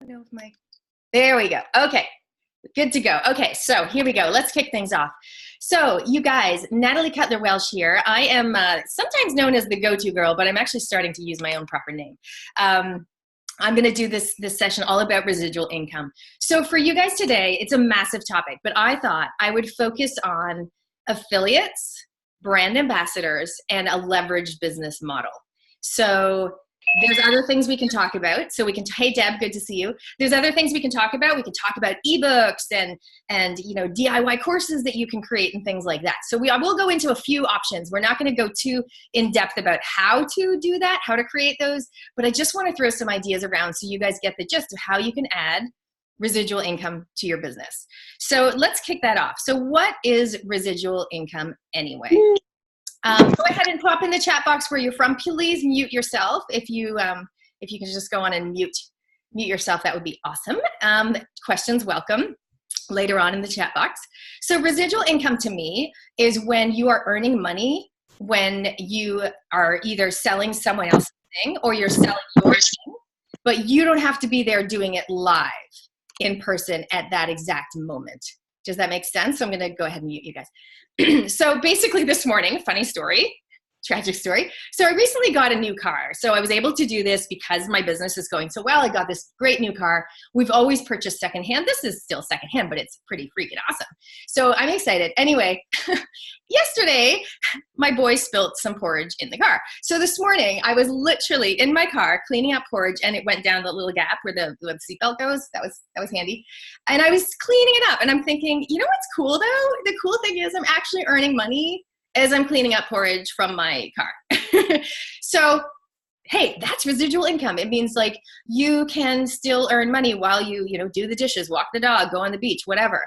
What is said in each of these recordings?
don't know if my, there we go. Okay, good to go. Okay, so here we go. Let's kick things off. So you guys, Natalie Cutler-Welsh here. I am sometimes known as the go-to girl, but I'm actually starting to use my own proper name. I'm going to do this session all about residual income. So for you guys today, it's a massive topic, but I thought I would focus on affiliates, brand ambassadors, and a leveraged business model. So there's other things we can talk about. So we can, hey Deb, good to see you. There's other things we can talk about. We can talk about ebooks and you know, DIY courses that you can create and things like that. So I will go into a few options. We're not going to go too in depth about how to do that, how to create those, but I just want to throw some ideas around so you guys get the gist of how you can add residual income to your business. So let's kick that off. So what is residual income anyway? Go ahead and pop in the chat box where you're from. Please mute yourself. If you can just go on and mute yourself, that would be awesome. Questions welcome later on in the chat box. So residual income to me is when you are earning money when you are either selling someone else's thing or you're selling your thing, but you don't have to be there doing it live in person at that exact moment. Does that make sense? So I'm going to go ahead and mute you guys. So basically this morning, funny story, tragic story. So I recently got a new car. So I was able to do this because my business is going so well. I got this great new car. We've always purchased secondhand. This is still secondhand, but it's pretty freaking awesome. So I'm excited. Anyway, yesterday, my boy spilt some porridge in the car. So this morning, I was literally in my car cleaning up porridge, and it went down the little gap where the seatbelt goes. That was handy. And I was cleaning it up, and I'm thinking, you know what's cool though? The cool thing is I'm actually earning money as I'm cleaning up porridge from my car. So, hey, that's residual income. It means like you can still earn money while you do the dishes, walk the dog, go on the beach, whatever,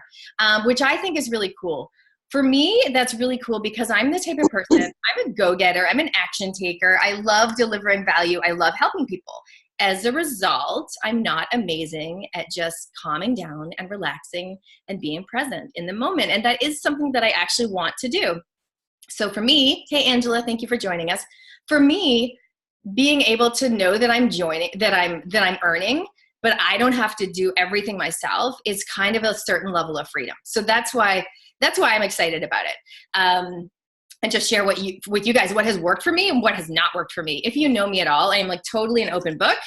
which I think is really cool. For me, that's really cool because I'm the type of person, I'm a go-getter, I'm an action taker. I love delivering value. I love helping people. As a result, I'm not amazing at just calming down and relaxing and being present in the moment. And that is something that I actually want to do. So for me, hey Angela, thank you for joining us. For me, being able to know that I'm earning, but I don't have to do everything myself is kind of a certain level of freedom. So that's why I'm excited about it. And just share with you guys what has worked for me and what has not worked for me. If you know me at all, I am like totally an open book.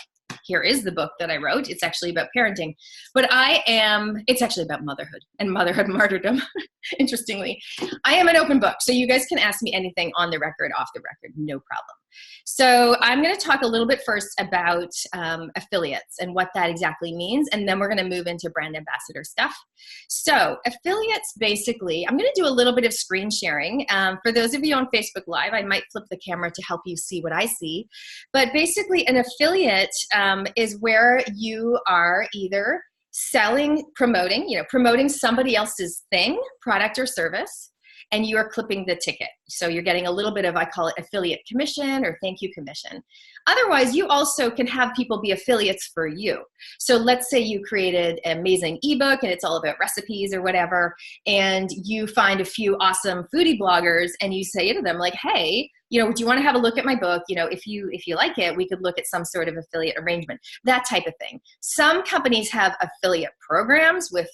Here is the book that I wrote. It's actually about parenting, but it's actually about motherhood and motherhood martyrdom. Interestingly, I am an open book. So you guys can ask me anything on the record, off the record, no problem. So I'm going to talk a little bit first about affiliates and what that exactly means. And then we're going to move into brand ambassador stuff. So affiliates, basically, I'm going to do a little bit of screen sharing. For those of you on Facebook Live, I might flip the camera to help you see what I see. But basically an affiliate is where you are either selling, promoting somebody else's thing, product or service, and you are clipping the ticket. So you're getting a little bit of, I call it affiliate commission or thank you commission. Otherwise, you also can have people be affiliates for you. So let's say you created an amazing ebook and it's all about recipes or whatever, and you find a few awesome foodie bloggers and you say to them like, hey, do you want to have a look at my book? If you like it, we could look at some sort of affiliate arrangement, that type of thing. Some companies have affiliate programs with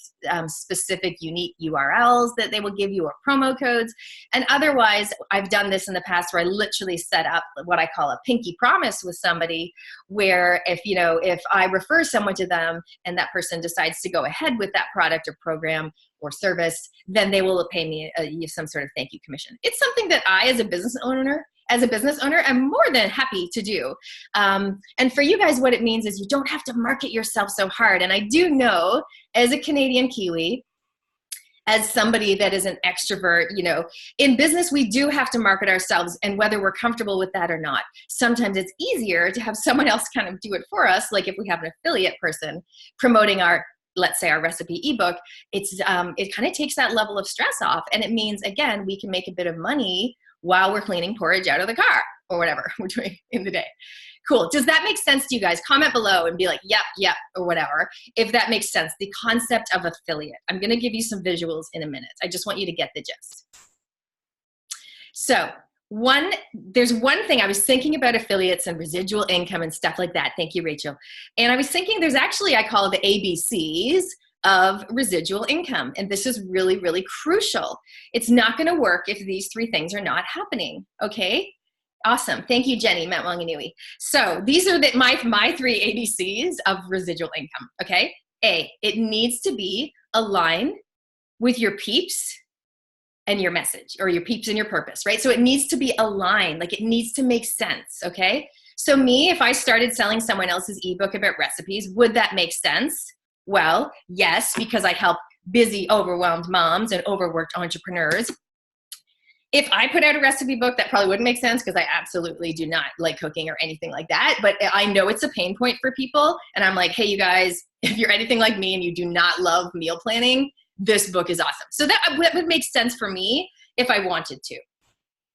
specific unique URLs that they will give you or promo codes. And otherwise, I've done this in the past where I literally set up what I call a pinky promise with somebody where if I refer someone to them and that person decides to go ahead with that product or program or service, then they will pay me some sort of thank you commission. It's something that I, as a business owner, I'm more than happy to do. And for you guys, what it means is you don't have to market yourself so hard. And I do know, as a Canadian Kiwi, as somebody that is an extrovert, in business, we do have to market ourselves, and whether we're comfortable with that or not. Sometimes it's easier to have someone else kind of do it for us. Like if we have an affiliate person promoting let's say our recipe ebook, it kind of takes that level of stress off. And it means, again, we can make a bit of money while we're cleaning porridge out of the car or whatever we're doing in the day. Cool. Does that make sense to you guys? Comment below and be like, yep, or whatever, if that makes sense. The concept of affiliate. I'm going to give you some visuals in a minute. I just want you to get the gist. So There's one thing I was thinking about affiliates and residual income and stuff like that. Thank you, Rachel. And I was thinking there's actually, I call it the ABCs of residual income. And this is really, really crucial. It's not going to work if these three things are not happening. Okay. Awesome. Thank you, Jenny, Mount Wanganui. So these are my three ABCs of residual income. Okay. A, it needs to be aligned with your peeps and your message, or your peeps and your purpose, right? So it needs to be aligned, like it needs to make sense, okay? So me, if I started selling someone else's ebook about recipes, would that make sense? Well, yes, because I help busy, overwhelmed moms and overworked entrepreneurs. If I put out a recipe book, that probably wouldn't make sense because I absolutely do not like cooking or anything like that. But I know it's a pain point for people. And I'm like, hey, you guys, if you're anything like me and you do not love meal planning, this book is awesome. So that would make sense for me if I wanted to.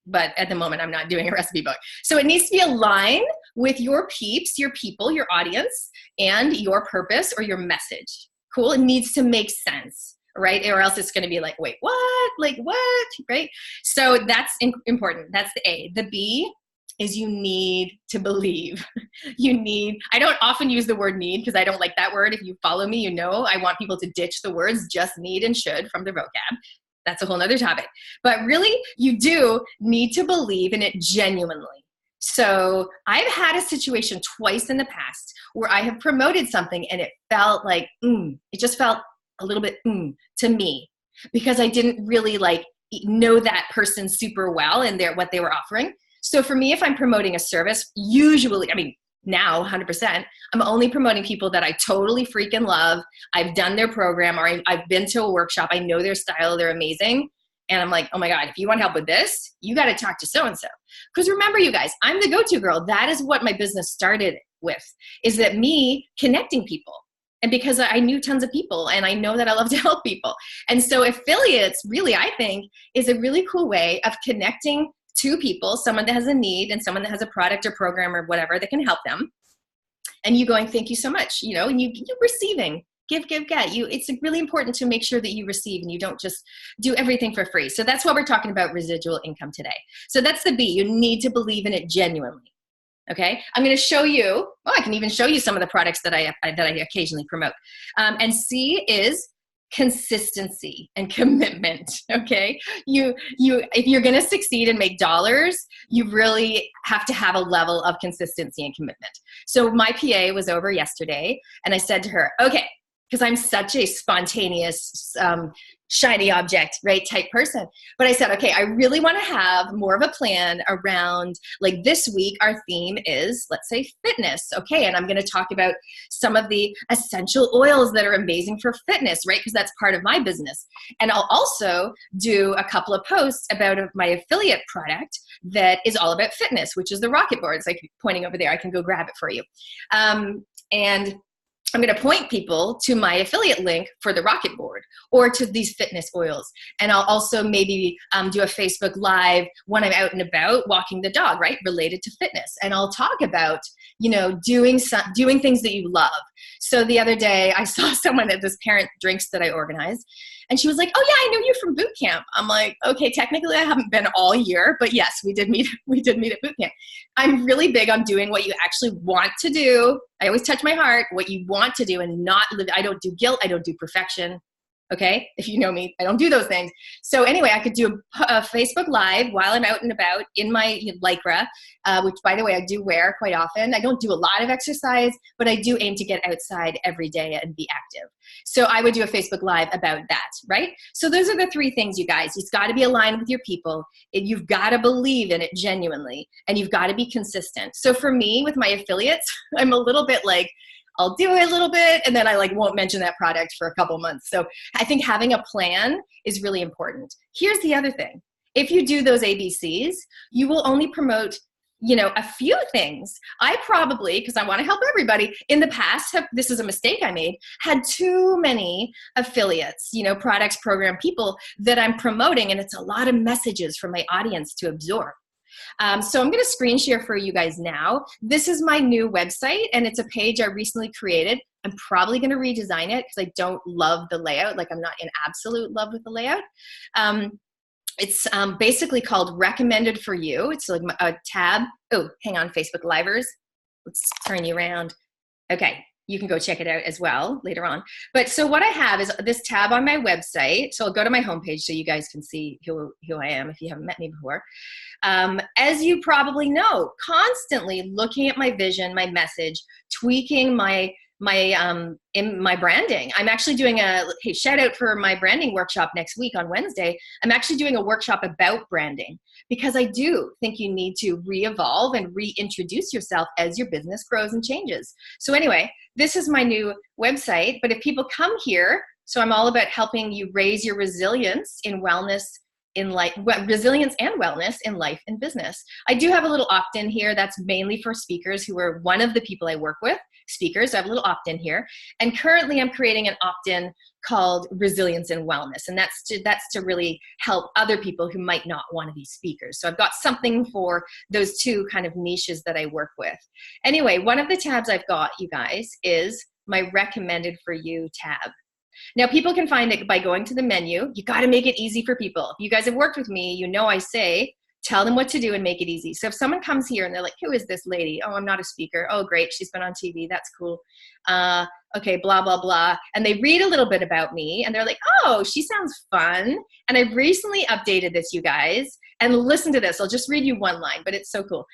But at the moment, I'm not doing a recipe book. So it needs to be aligned with your peeps, your people, your audience, and your purpose or your message. Cool? It needs to make sense, right? Or else it's going to be like, wait, what? Like what? Right? So that's important. That's the A. The B is you need to believe. I don't often use the word need because I don't like that word. If you follow me, you know I want people to ditch the words just need and should from their vocab. That's a whole nother topic. But really, you do need to believe in it genuinely. So I've had a situation twice in the past where I have promoted something and it felt like, it just felt a little bit to me because I didn't really like know that person super well and what they were offering. So for me, if I'm promoting a service, usually, now 100%, I'm only promoting people that I totally freaking love. I've done their program or I've been to a workshop. I know their style. They're amazing. And I'm like, oh my God, if you want help with this, you got to talk to so-and-so. Because remember, you guys, I'm the go-to girl. That is what my business started with, is that me connecting people. And because I knew tons of people and I know that I love to help people. And so affiliates really, I think, is a really cool way of connecting two people, someone that has a need and someone that has a product or program or whatever that can help them. And you going, thank you so much, and you're receiving, give, get. It's really important to make sure that you receive and you don't just do everything for free. So that's what we're talking about residual income today. So that's the B. You need to believe in it genuinely. Okay, I'm going to show you. I can even show you some of the products that I occasionally promote. And C is consistency and commitment. Okay, if you're going to succeed and make dollars, you really have to have a level of consistency and commitment. So my PA was over yesterday, and I said to her, okay, because I'm such a spontaneous, shiny object, right, type person. But I said, okay, I really want to have more of a plan around, like this week, our theme is, let's say, fitness. Okay, and I'm going to talk about some of the essential oils that are amazing for fitness, right, because that's part of my business. And I'll also do a couple of posts about my affiliate product that is all about fitness, which is the rocket board. It's like pointing over there. I can go grab it for you. And I'm going to point people to my affiliate link for the rocket board or to these fitness oils. And I'll also maybe do a Facebook Live when I'm out and about walking the dog, right, related to fitness. And I'll talk about, doing things that you love. So the other day I saw someone at this parent drinks that I organized, and she was like, oh yeah, I know you from boot camp. I'm like, okay, technically I haven't been all year, but yes, we did meet at boot camp. I'm really big on doing what you actually want to do. I always touch my heart, what you want to do, and not live. I don't do guilt. I don't do perfection. Okay. If you know me, I don't do those things. So anyway, I could do a Facebook Live while I'm out and about in my Lycra, which by the way, I do wear quite often. I don't do a lot of exercise, but I do aim to get outside every day and be active. So I would do a Facebook Live about that, right? So those are the three things, you guys. It's got to be aligned with your people. You've got to believe in it genuinely, and you've got to be consistent. So for me, with my affiliates, I'm a little bit like, I'll do it a little bit, and then I won't mention that product for a couple months. So I think having a plan is really important. Here's the other thing. If you do those ABCs, you will only promote, a few things. I probably, because I want to help everybody, in the past, this is a mistake I made, had too many affiliates, products, program, people that I'm promoting, and it's a lot of messages from my audience to absorb. So I'm going to screen share for you guys now. This is my new website, and it's a page I recently created. I'm probably going to redesign it because I don't love the layout. I'm not in absolute love with the layout. It's basically called Recommended for You. It's like a tab. Oh, hang on, Facebook Livers. Let's turn you around. Okay, you can go check it out as well later on. But so what I have is this tab on my website. So I'll go to my homepage so you guys can see who I am if you haven't met me before. As you probably know, constantly looking at my vision, my message, tweaking in my branding. I'm actually doing shout out for my branding workshop next week on Wednesday. I'm actually doing a workshop about branding because I do think you need to re-evolve and reintroduce yourself as your business grows and changes. So anyway, this is my new website, but if people come here, so I'm all about helping you raise your resilience in wellness, in life, resilience and wellness in life and business. I do have a little opt-in here that's mainly for speakers who are one of the people I work with, speakers. I have a little opt-in here. And currently I'm creating an opt-in called Resilience and Wellness. And that's to really help other people who might not want to be speakers. So I've got something for those two kind of niches that I work with. Anyway, one of the tabs I've got, you guys, is my Recommended for You tab. Now, people can find it by going to the menu. You got to make it easy for people. If you guys have worked with me, you know I say, tell them what to do and make it easy. So if someone comes here and they're like, who is this lady? Oh, I'm not a speaker. Oh, great. She's been on TV. That's cool. Okay, blah, blah, blah. And they read a little bit about me and they're like, oh, she sounds fun. And I've recently updated this, you guys. And listen to this. I'll just read you one line, but it's so cool.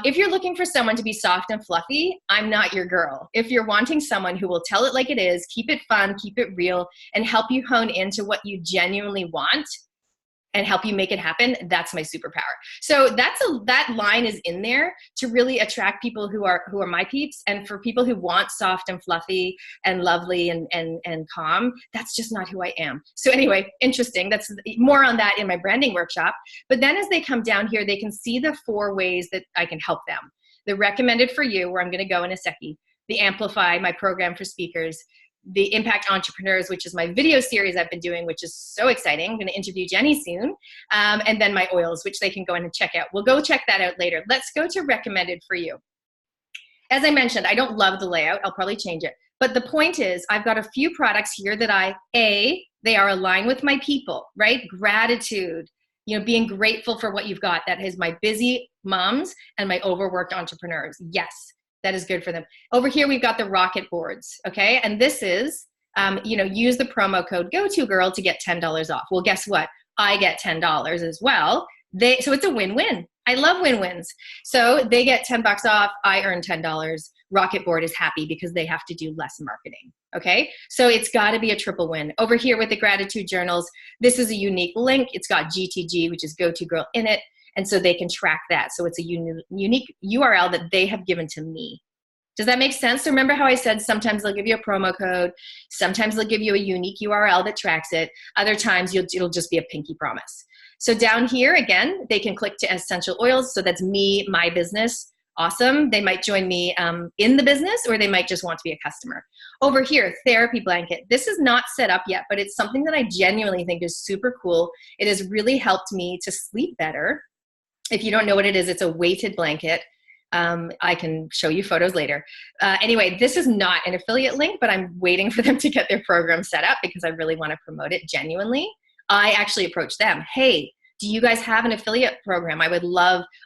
If you're looking for someone to be soft and fluffy, I'm not your girl. If you're wanting someone who will tell it like it is, keep it fun, keep it real, and help you hone into what you genuinely want and help you make it happen, that's my superpower. So that line is in there to really attract people who are my peeps, and for people who want soft and fluffy and lovely and calm, that's just not who I am. So anyway, interesting. That's more on that in my branding workshop. But then as they come down here, they can see the 4 ways that I can help them. The Recommended for You, where I'm going to go in a second. The Amplify, my program for speakers. The Impact Entrepreneurs, which is my video series I've been doing, which is so exciting. I'm going to interview Jenny soon. And then my oils, which they can go in and check out. We'll go check that out later. Let's go to Recommended for You. As I mentioned, I don't love the layout. I'll probably change it. But the point is, I've got a few products here that they are aligned with my people, right? Gratitude, being grateful for what you've got. That is my busy moms and my overworked entrepreneurs. Yes. That is good for them. Over here, we've got the rocket boards, okay? And this is, use the promo code GoToGirl to get $10 off. Well, guess what? I get $10 as well. So it's a win-win. I love win-wins. So they get $10 off. I earn $10. Rocket board is happy because they have to do less marketing, okay? So it's got to be a triple win. Over here with the gratitude journals, this is a unique link. It's got GTG, which is GoToGirl in it. And so they can track that. So it's a unique URL that they have given to me. Does that make sense? So remember how I said sometimes they'll give you a promo code. Sometimes they'll give you a unique URL that tracks it. Other times it'll just be a pinky promise. So down here, again, they can click to essential oils. So that's me, my business. Awesome. They might join me in the business, or they might just want to be a customer. Over here, therapy blanket. This is not set up yet, but it's something that I genuinely think is super cool. It has really helped me to sleep better. If you don't know what it is, it's a weighted blanket. I can show you photos later. Anyway, this is not an affiliate link, but I'm waiting for them to get their program set up because I really want to promote it genuinely. I actually approached them. Hey, do you guys have an affiliate program? I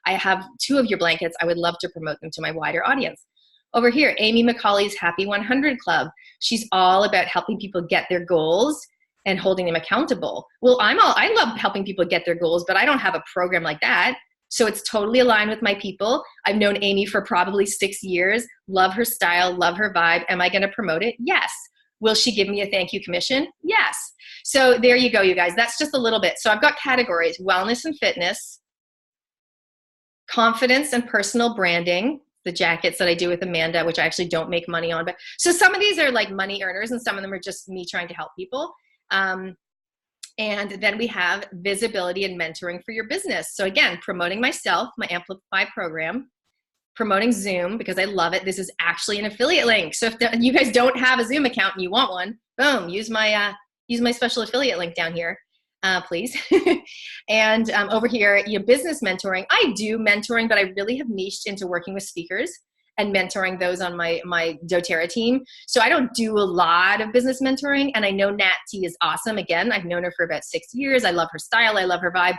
have 2 of your blankets. I would love to promote them to my wider audience. Over here, Amy McCauley's Happy 100 Club. She's all about helping people get their goals and holding them accountable. Well, I love helping people get their goals, but I don't have a program like that. So it's totally aligned with my people. I've known Amy for probably 6 years. Love her style, love her vibe. Am I going to promote it? Yes. Will she give me a thank you commission? Yes. So there you go, you guys. That's just a little bit. So I've got categories: wellness and fitness, confidence and personal branding, the jackets that I do with Amanda, which I actually don't make money on. But so some of these are like money earners and some of them are just me trying to help people. And then we have visibility and mentoring for your business. So again, promoting myself, my Amplify program, promoting Zoom because I love it. This is actually an affiliate link. So if you guys don't have a Zoom account and you want one, boom, use my special affiliate link down here, please. And over here, business mentoring. I do mentoring, but I really have niched into working with speakers and mentoring those on my doTERRA team. So I don't do a lot of business mentoring, and I know Nat T is awesome. Again, I've known her for about 6 years. I love her style. I love her vibe.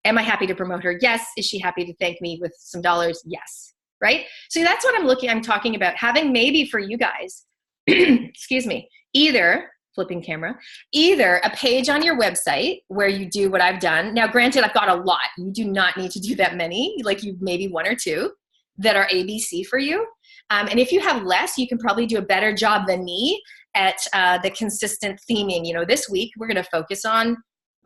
Am I happy to promote her? Yes. Is she happy to thank me with some dollars? Yes. Right? So that's what I'm talking about. Having maybe for you guys, excuse me, either flipping camera, either a page on your website where you do what I've done. Now, granted, I've got a lot. You do not need to do that many, like you maybe one or two that are ABC for you. And if you have less, you can probably do a better job than me at the consistent theming. You know, this week we're going to focus on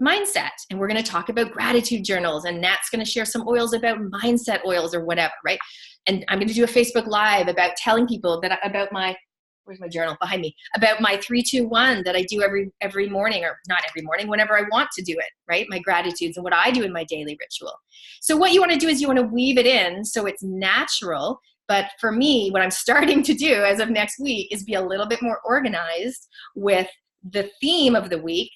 mindset, and we're going to talk about gratitude journals, and Nat's going to share some oils about mindset oils or whatever, right? And I'm going to do a Facebook Live about telling people that about my, where's my journal behind me, about my 3-2-1 that I do every morning, or not every morning, whenever I want to do it, right? My gratitudes and what I do in my daily ritual. So what you want to do is you want to weave it in so it's natural. But for me, what I'm starting to do as of next week is be a little bit more organized with the theme of the week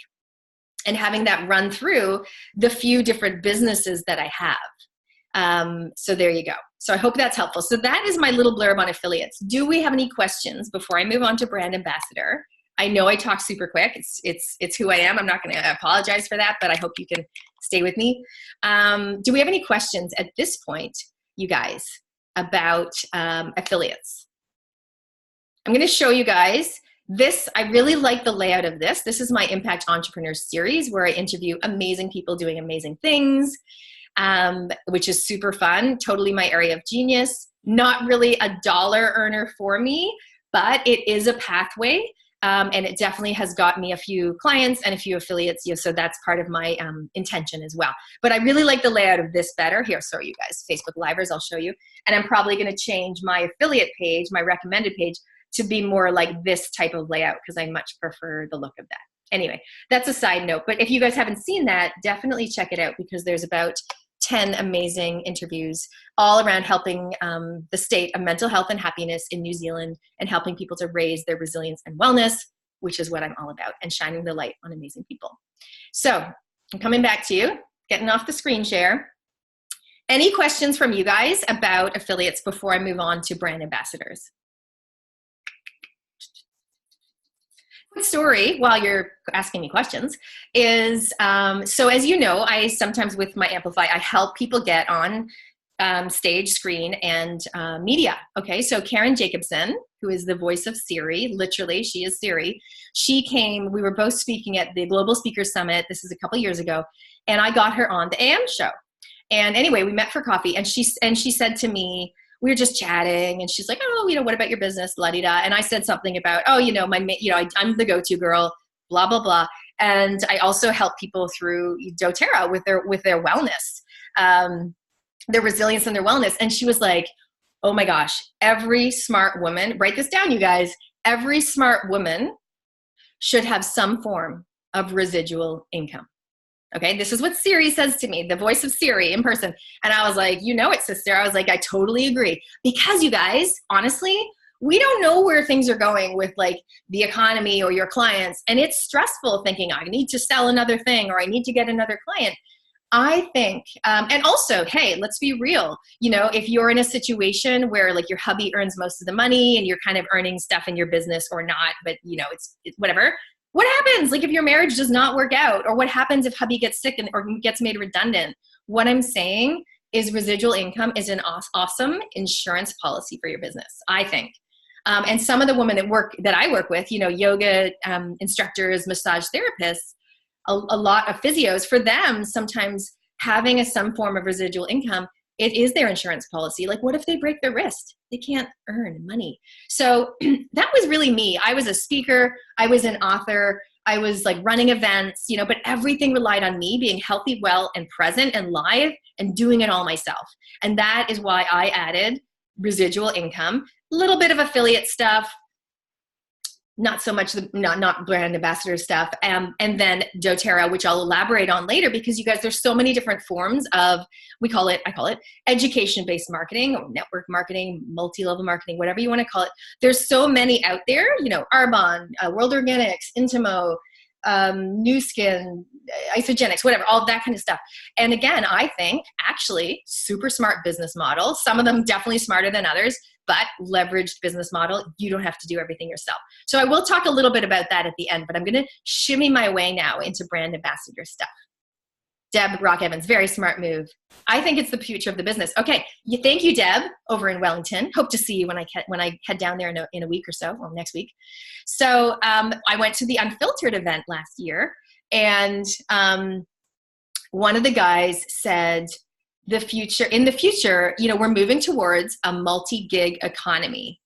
and having that run through the few different businesses that I have. So there you go. So I hope that's helpful. So that is my little blurb on affiliates. Do we have any questions before I move on to brand ambassador? I know I talk super quick. It's who I am. I'm not going to apologize for that, but I hope you can stay with me. Do we have any questions at this point, you guys, about affiliates? I'm going to show you guys this. I really like the layout of this. This is my Impact Entrepreneur series where I interview amazing people doing amazing things. Which is super fun, totally my area of genius. Not really a dollar earner for me, but it is a pathway, and it definitely has got me a few clients and a few affiliates, so that's part of my intention as well. But I really like the layout of this better. Here, sorry you guys, Facebook Livers, I'll show you. And I'm probably going to change my affiliate page, my recommended page, to be more like this type of layout because I much prefer the look of that. Anyway, that's a side note. But if you guys haven't seen that, definitely check it out because there's about 10 amazing interviews all around helping the state of mental health and happiness in New Zealand and helping people to raise their resilience and wellness, which is what I'm all about, and shining the light on amazing people. So I'm coming back to you, getting off the screen share. Any questions from you guys about affiliates before I move on to brand ambassadors? Story while you're asking me questions is so as you know, I sometimes with my Amplify I help people get on stage, screen, and media. Okay, so Karen Jacobson, who is the voice of Siri, literally she is Siri, she came, we were both speaking at the Global Speakers Summit, this is a couple years ago, and I got her on the AM show. And anyway, we met for coffee, and she said to me, we were just chatting, and she's like, oh, what about your business, la-di-da. And I said something about, oh, I'm the go-to girl, blah, blah, blah. And I also help people through doTERRA with their wellness, their resilience and their wellness. And she was like, oh my gosh, every smart woman, write this down, you guys, every smart woman should have some form of residual income. Okay, this is what Siri says to me, the voice of Siri in person. And I was like, you know it, sister. I was like, I totally agree. Because you guys, honestly, we don't know where things are going with like the economy or your clients. And it's stressful thinking, I need to sell another thing or I need to get another client. I think, and also, hey, let's be real. If you're in a situation where like your hubby earns most of the money and you're kind of earning stuff in your business or not, but it's whatever. What happens like if your marriage does not work out, or what happens if hubby gets sick or gets made redundant? What I'm saying is residual income is an awesome insurance policy for your business, I think. And some of the women that I work with, yoga instructors, massage therapists, a lot of physios, for them, sometimes having some form of residual income, it is their insurance policy. Like, what if they break their wrist? They can't earn money. So that was really me. I was a speaker. I was an author. I was like running events, but everything relied on me being healthy, well, and present and live and doing it all myself. And that is why I added residual income, a little bit of affiliate stuff, not so much not brand ambassador stuff, and then doTERRA, which I'll elaborate on later, because you guys, there's so many different forms of, I call it education-based marketing or network marketing, multi-level marketing, whatever you want to call it. There's so many out there, Arbonne, World Organics, Intimo, New Skin, Isogenics, whatever, all that kind of stuff. And again, I think actually super smart business model. Some of them definitely smarter than others, but leveraged business model. You don't have to do everything yourself. So I will talk a little bit about that at the end, but I'm going to shimmy my way now into brand ambassador stuff. Deb Rock Evans, very smart move. I think it's the future of the business. Okay, thank you, Deb, over in Wellington. Hope to see you when I head down there in a week or so, well, next week. So I went to the Unfiltered event last year, and one of the guys said, in the future, we're moving towards a multi-gig economy.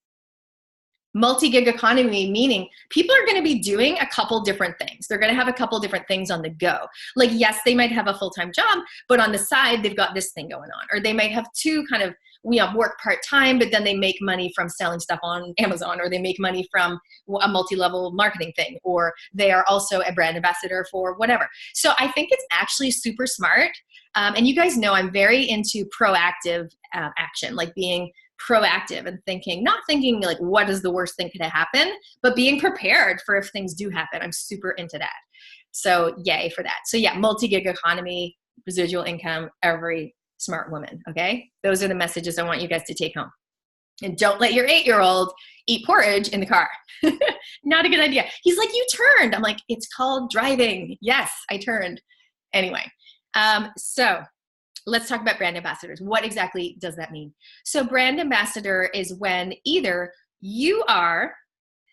Multi-gig economy, meaning people are going to be doing a couple different things. They're going to have a couple different things on the go. Like, yes, they might have a full-time job, but on the side, they've got this thing going on. Or they might have two kind of, work part-time, but then they make money from selling stuff on Amazon, or they make money from a multi-level marketing thing, or they are also a brand ambassador for whatever. So I think it's actually super smart. And you guys know I'm very into proactive action, like being proactive and not thinking like, what is the worst thing could happen, but being prepared for if things do happen. I'm super into that. So yay for that. So yeah, multi-gig economy, residual income, every smart woman. Okay. Those are the messages I want you guys to take home. And don't let your 8-year-old eat porridge in the car. Not a good idea. He's like, you turned. I'm like, it's called driving. Yes, I turned. Anyway. So let's talk about brand ambassadors. What exactly does that mean? So brand ambassador is when either you are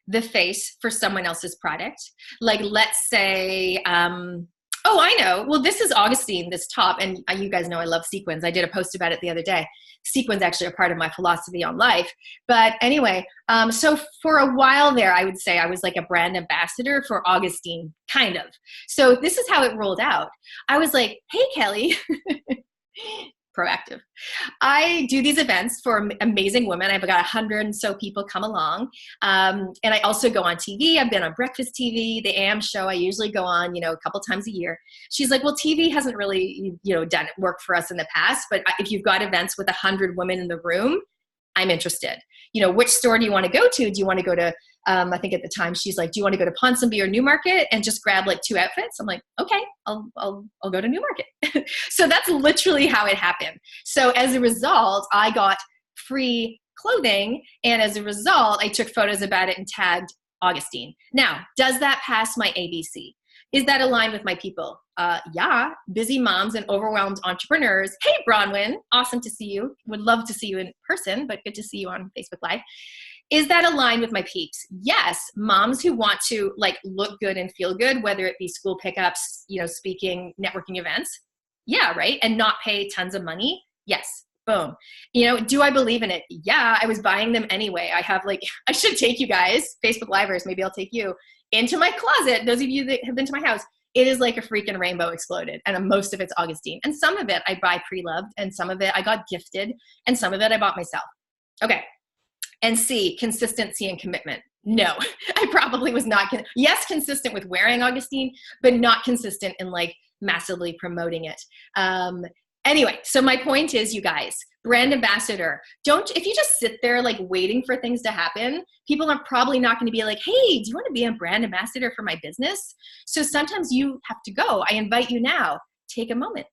the face for someone else's product. Like, let's say, oh, I know. Well, this is Augustine, this top, and you guys know I love sequins. I did a post about it the other day. Sequins actually are part of my philosophy on life. But anyway, so for a while there, I would say I was like a brand ambassador for Augustine, kind of. So this is how it rolled out. I was like, hey, Kelly. Proactive. I do these events for amazing women. I've got 100 and so people come along. And I also go on TV. I've been on Breakfast TV, the AM show. I usually go on, a couple times a year. She's like, well, TV hasn't really, done work for us in the past, but if you've got events with 100 women in the room, I'm interested. Which store do you want to go to? Do you want to go to, I think at the time she's like, do you want to go to Ponsonby or Newmarket and just grab like 2 outfits? I'm like, okay, I'll go to Newmarket. So that's literally how it happened. So as a result, I got free clothing. And as a result, I took photos about it and tagged Augustine. Now, does that pass my ABC? Is that aligned with my people? Yeah, busy moms and overwhelmed entrepreneurs. Hey, Bronwyn, awesome to see you. Would love to see you in person, but good to see you on Facebook Live. Is that aligned with my peeps? Yes, moms who want to like look good and feel good, whether it be school pickups, speaking, networking events. Yeah, right, and not pay tons of money. Yes, boom. Do I believe in it? Yeah, I was buying them anyway. I have I should take you guys, Facebook Livers, maybe I'll take you into my closet. Those of you that have been to my house, it is like a freaking rainbow exploded. And most of it's Augustine. And some of it I buy pre-loved, and some of it I got gifted, and some of it I bought myself. Okay. And C, consistency and commitment. No, I probably was not. Yes, consistent with wearing Augustine, but not consistent in massively promoting it. Anyway, so my point is, you guys, brand ambassador, if you just sit there waiting for things to happen, people are probably not going to be like, hey, do you want to be a brand ambassador for my business? So sometimes you have to go. I invite you now, take a moment.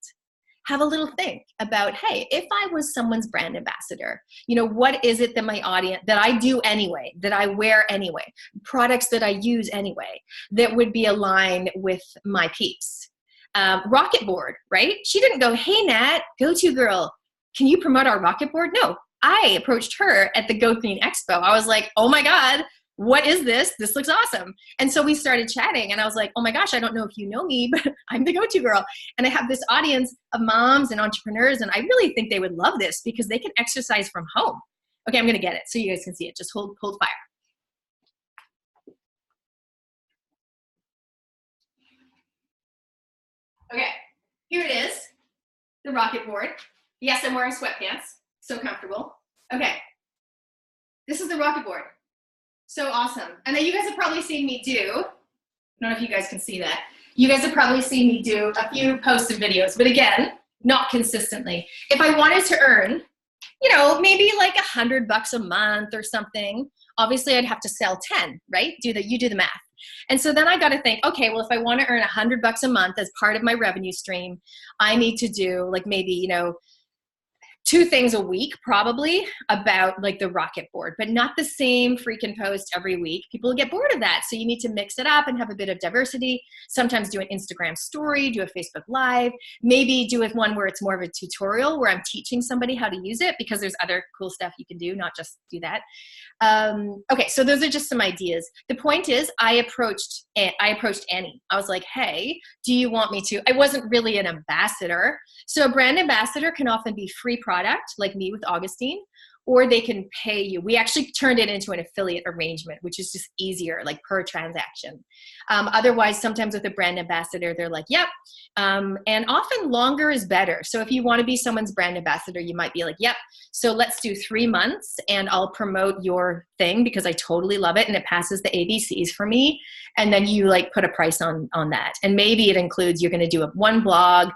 Have a little think about, hey, if I was someone's brand ambassador, what is it that my audience, that I do anyway, that I wear anyway, products that I use anyway, that would be aligned with my peeps? Rocket board, right? She didn't go, hey, Nat, go-to girl, can you promote our rocket board? No, I approached her at the Go Clean Expo. I was like, oh my God, what is this? This looks awesome. And so we started chatting, and I was like, oh my gosh, I don't know if you know me, but I'm the go-to girl. And I have this audience of moms and entrepreneurs, and I really think they would love this because they can exercise from home. Okay, I'm going to get it so you guys can see it. Just hold fire. Okay, here it is, the rocket board. Yes, I'm wearing sweatpants, so comfortable. Okay, this is the rocket board. So awesome. And then you guys have probably seen me do, I don't know if you guys can see that. You guys have probably seen me do a few posts and videos, but again, not consistently. If I wanted to earn, maybe $100 a month or something, obviously I'd have to sell 10, right? You do the math. And so then I got to think, okay, well, if I want to earn $100 a month as part of my revenue stream, I need to do maybe, 2 things a week probably about like the rocket board, but not the same freaking post every week. People get bored of that. So you need to mix it up and have a bit of diversity. Sometimes do an Instagram story, do a Facebook Live, maybe do one where it's more of a tutorial where I'm teaching somebody how to use it, because there's other cool stuff you can do, not just do that. Okay, so those are just some ideas. The point is, I approached Annie. I was like, hey, do you want me to? I wasn't really an ambassador. So a brand ambassador can often be free product, like me with Augustine, or they can pay you. We actually turned it into an affiliate arrangement, which is just easier, like per transaction. Otherwise, sometimes with a brand ambassador, they're like, yep. And often longer is better. So if you want to be someone's brand ambassador, you might be like, yep, so let's do 3 months and I'll promote your thing because I totally love it and it passes the ABCs for me. And then you like put a price on that. And maybe it includes, you're going to do one blog,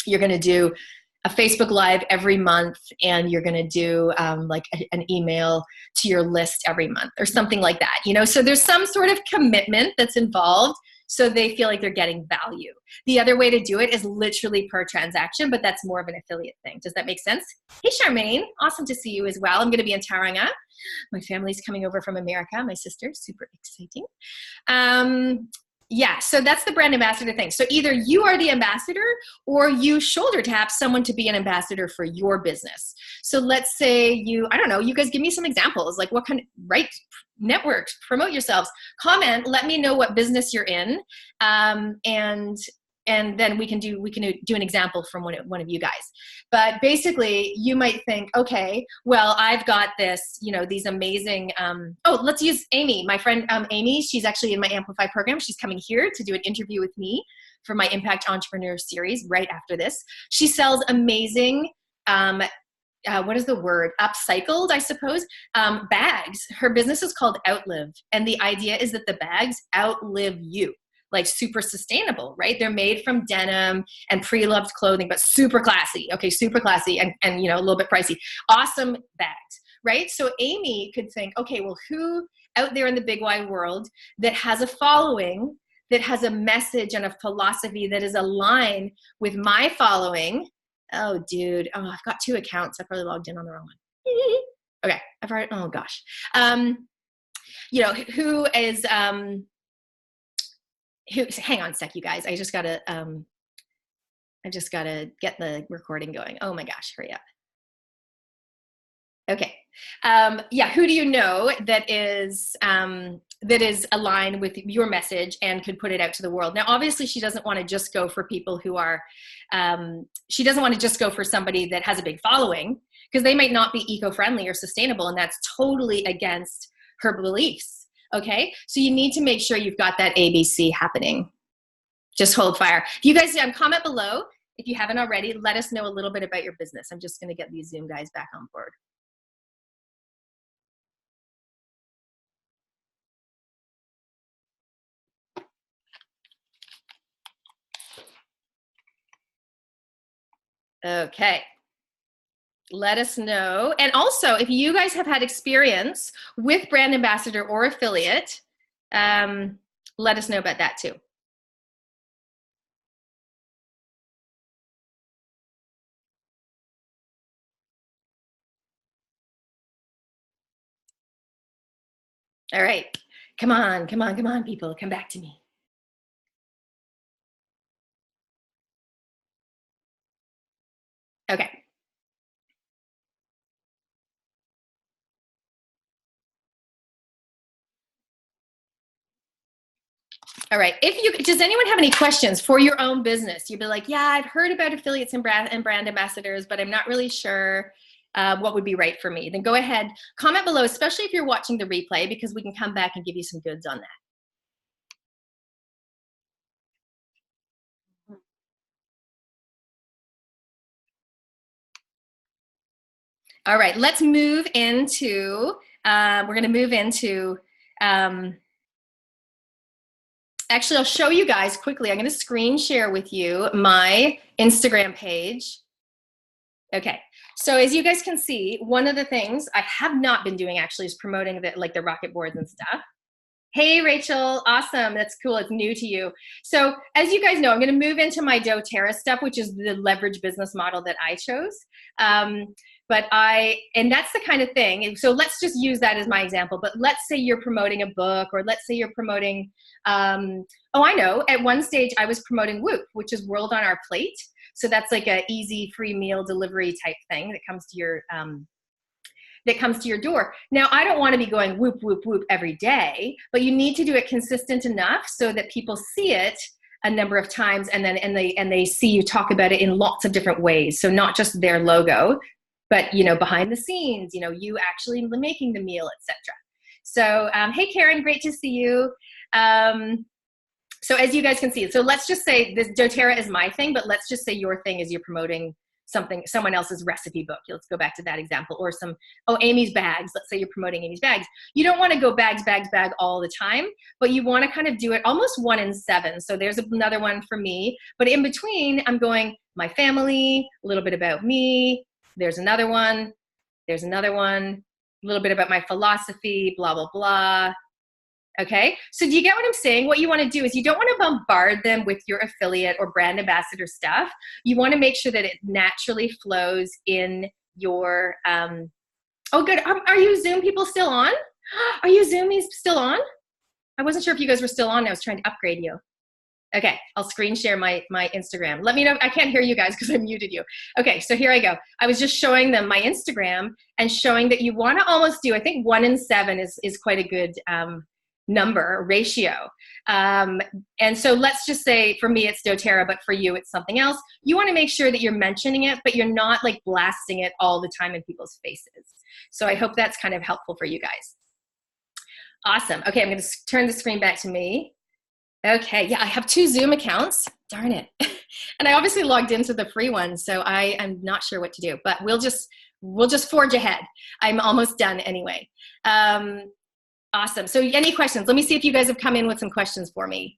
you're going to do a Facebook Live every month, and you're going to do like an email to your list every month or something like that. You know, so there's some sort of commitment that's involved, so they feel like they're getting value. The other way to do it is literally per transaction, but that's more of an affiliate thing. Does that make sense? Hey, Charmaine, awesome to see you as well. I'm going to be in Tauranga. My family's coming over from America. My sister, super exciting. Yeah, so that's the brand ambassador thing. So either you are the ambassador or you shoulder tap someone to be an ambassador for your business. So let's say I don't know, you guys give me some examples, like what kind of, right, networks, promote yourselves, comment, let me know what business you're in, and then we can do an example from one of you guys. But basically, you might think, okay, well, I've got this, you know, these amazing, let's use Amy, my friend Amy. She's actually in my Amplify program. She's coming here to do an interview with me for my Impact Entrepreneur series right after this. She sells amazing, what is the word? Upcycled, I suppose, bags. Her business is called Outlive. And the idea is that the bags outlive you. Like super sustainable, right? They're made from denim and pre-loved clothing, but super classy. Okay, super classy and you know, a little bit pricey. Awesome bags, right? So Amy could think, okay, well, who out there in the big wide world that has a following, that has a message and a philosophy that is aligned with my following? Oh, dude, I've got 2 accounts. I probably logged in on the wrong one. Okay, I've already, oh gosh. You know, who is, hang on a sec, you guys. I just gotta get the recording going. Oh my gosh, hurry up. Okay. Yeah, who do you know that is aligned with your message and could put it out to the world? Now, obviously, she doesn't want to just go for people who are, she doesn't want to just go for somebody that has a big following, because they might not be eco-friendly or sustainable, and that's totally against her beliefs. Okay, so you need to make sure you've got that ABC happening. Just hold fire. If you guys comment below, if you haven't already, let us know a little bit about your business. I'm just going to get these Zoom guys back on board. Okay. Let us know. And also, if you guys have had experience with brand ambassador or affiliate, let us know about that too. All right. Come on, come on, come on, people. Come back to me. Okay. All right. Does anyone have any questions for your own business? You'd be like, yeah, I've heard about affiliates and brand ambassadors, but I'm not really sure what would be right for me. Then go ahead, comment below, especially if you're watching the replay, because we can come back and give you some goods on that. All right, let's move into, we're going to move into, actually, I'll show you guys quickly. I'm going to screen share with you my Instagram page. Okay, so as you guys can see, one of the things I have not been doing actually is promoting the rocket boards and stuff. Hey, Rachel. Awesome. That's cool. It's new to you. So as you guys know, I'm going to move into my doTERRA stuff, which is the leverage business model that I chose. Um, and that's the kind of thing. And so let's just use that as my example. But let's say you're promoting a book, or let's say you're promoting, oh, I know. At one stage, I was promoting Whoop, which is World on Our Plate. So that's like a easy free meal delivery type thing that comes to your door. Now, I don't want to be going whoop, whoop, whoop every day, but you need to do it consistent enough so that people see it a number of times, and they see you talk about it in lots of different ways. So not just their logo, but behind the scenes, you actually making the meal, etc. So hey, Karen, great to see you. So as you guys can see, so let's just say this doTERRA is my thing, but let's just say your thing is you're promoting someone else's recipe book. Let's go back to that example. Or Amy's bags. Let's say you're promoting Amy's bags. You don't want to go bags, bags, bag all the time, but you want to kind of do it almost 1 in 7. So there's another one for me, but in between I'm going my family, a little bit about me. There's another one, a little bit about my philosophy, blah, blah, blah. Okay, so do you get what I'm saying? What you want to do is you don't want to bombard them with your affiliate or brand ambassador stuff. You want to make sure that it naturally flows in your, oh good, are you Zoom people still on? Are you Zoomies still on? I wasn't sure if you guys were still on. I was trying to upgrade you. Okay, I'll screen share my Instagram. Let me know. I can't hear you guys because I muted you. Okay, so here I go. I was just showing them my Instagram and showing that you want to almost do, I think 1 in 7 is quite a good number ratio. And so let's just say for me it's doTERRA, but for you it's something else. You want to make sure that you're mentioning it, but you're not like blasting it all the time in people's faces. So I hope that's kind of helpful for you guys. Awesome. Okay, I'm going to turn the screen back to me. Okay, yeah, I have 2 Zoom accounts. Darn it. And I obviously logged into the free one, so I am not sure what to do, but we'll just forge ahead. I'm almost done anyway. Awesome. So any questions? Let me see if you guys have come in with some questions for me.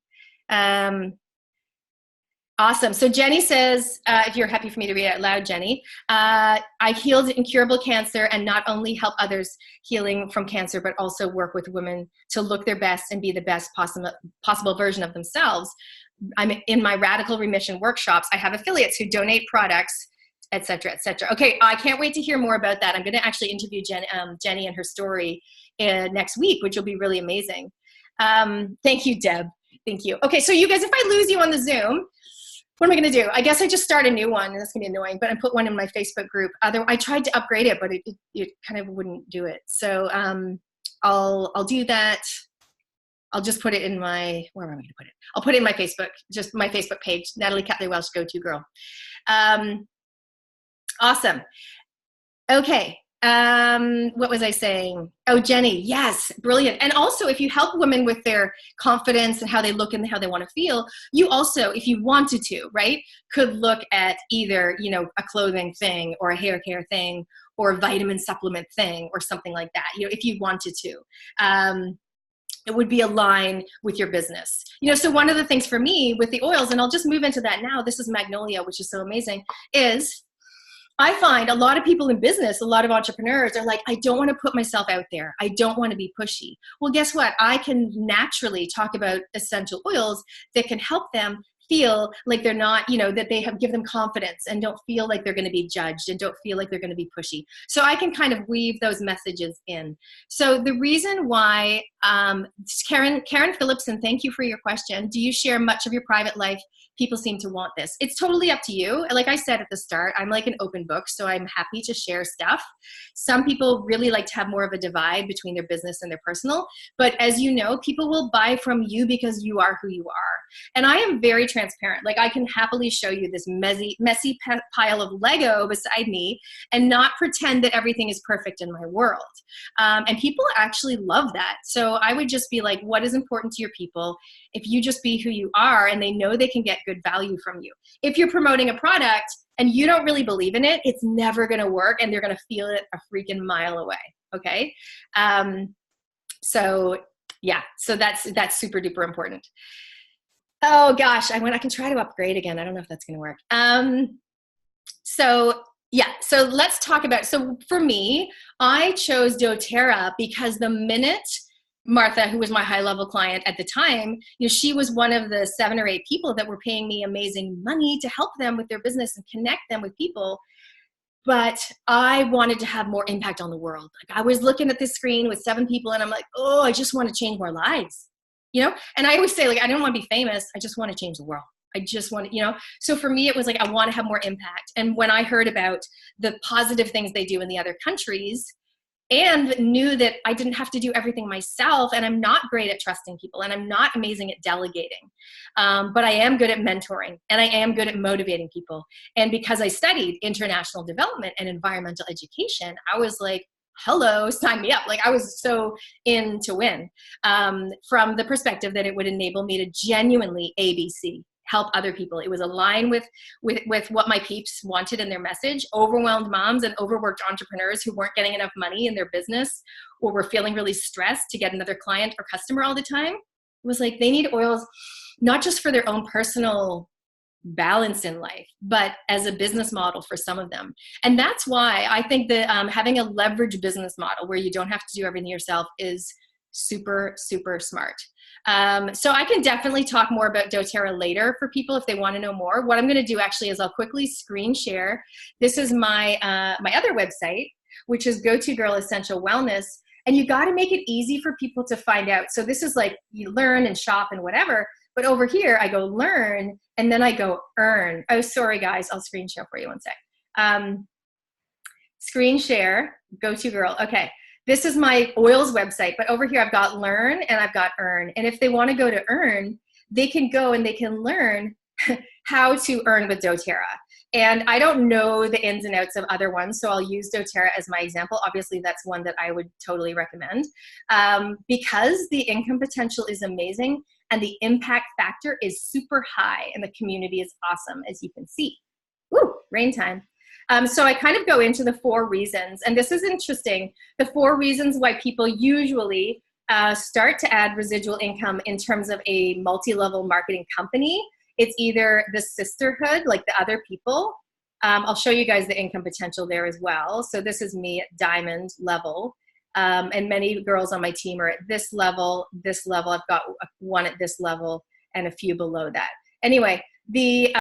Awesome. So Jenny says, if you're happy for me to read it out loud, Jenny, I healed incurable cancer and not only help others healing from cancer, but also work with women to look their best and be the best possible version of themselves. I'm in my radical remission workshops. I have affiliates who donate products, et cetera, et cetera. Okay, I can't wait to hear more about that. I'm going to actually interview Jenny and her story next week, which will be really amazing. Thank you, Deb. Thank you. Okay, so you guys, if I lose you on the Zoom, what am I going to do? I guess I just start a new one, and that's going to be annoying, but I put one in my Facebook group. I tried to upgrade it, but it kind of wouldn't do it. So I'll do that. I'll just put it in my, where am I going to put it? I'll put it in my Facebook, just my Facebook page, Natalie Catley Welsh, Go-To Girl. Awesome. Okay. What was I saying? Oh, Jenny. Yes. Brilliant. And also if you help women with their confidence and how they look and how they want to feel, you also, if you wanted to, right, could look at either, a clothing thing or a hair care thing or a vitamin supplement thing or something like that, if you wanted to. It would be aligned with your business. So one of the things for me with the oils, and I'll just move into that now, this is Magnolia, which is so amazing, is I find a lot of people in business, a lot of entrepreneurs are like, I don't want to put myself out there. I don't want to be pushy. Well, guess what? I can naturally talk about essential oils that can help them feel like they're not, that they give them confidence and don't feel like they're going to be judged and don't feel like they're going to be pushy. So I can kind of weave those messages in. So the reason why, Karen Phillipson, thank you for your question. Do you share much of your private life? People seem to want this. It's totally up to you. Like I said at the start, I'm like an open book, so I'm happy to share stuff. Some people really like to have more of a divide between their business and their personal, but as you know, people will buy from you because you are who you are. And I am very transparent. Like I can happily show you this messy pile of Lego beside me and not pretend that everything is perfect in my world. And people actually love that. So I would just be like, what is important to your people? If you just be who you are and they know they can get good value from you. If you're promoting a product and you don't really believe in it, it's never going to work and they're going to feel it a freaking mile away. Okay. So yeah, so that's super duper important. Oh gosh, I can try to upgrade again. I don't know if that's going to work. So yeah, so let's talk about, so for me, I chose doTERRA because the minute Martha, who was my high level client at the time, she was one of the 7 or 8 people that were paying me amazing money to help them with their business and connect them with people. But I wanted to have more impact on the world. Like, I was looking at this screen with 7 people and I'm like, oh, I just want to change more lives, And I always say, like, I don't want to be famous. I just want to change the world. I just want to, So for me, it was like, I want to have more impact. And when I heard about the positive things they do in the other countries, and knew that I didn't have to do everything myself, and I'm not great at trusting people, and I'm not amazing at delegating, but I am good at mentoring, and I am good at motivating people. And because I studied international development and environmental education, I was like, hello, sign me up. Like, I was so in to win, from the perspective that it would enable me to genuinely ABC, help other people. It was aligned with what my peeps wanted in their message. Overwhelmed moms and overworked entrepreneurs who weren't getting enough money in their business, or were feeling really stressed to get another client or customer all the time. It was like, they need oils, not just for their own personal balance in life, but as a business model for some of them. And that's why I think that having a leverage business model where you don't have to do everything yourself is super, super smart. So I can definitely talk more about doTERRA later for people if they want to know more. What I'm going to do actually is I'll quickly screen share. This is my my other website, which is Go To Girl Essential Wellness. And you got to make it easy for people to find out. So this is like, you learn and shop and whatever. But over here, I go learn, and then I go earn. Oh, sorry, guys. I'll screen share for you one sec. Screen share, Go To Girl. Okay. This is my oils website, but over here I've got learn and I've got earn. And if they want to go to earn, they can go and they can learn how to earn with doTERRA. And I don't know the ins and outs of other ones, so I'll use doTERRA as my example. Obviously, that's one that I would totally recommend, because the income potential is amazing and the impact factor is super high and the community is awesome, as you can see. Woo, rain time. So I kind of go into the 4 reasons, and this is interesting. The 4 reasons why people usually start to add residual income in terms of a multi-level marketing company. It's either the sisterhood, like the other people. I'll show you guys the income potential there as well. So this is me at diamond level. And many girls on my team are at this level, this level. I've got one at this level and a few below that. Anyway, the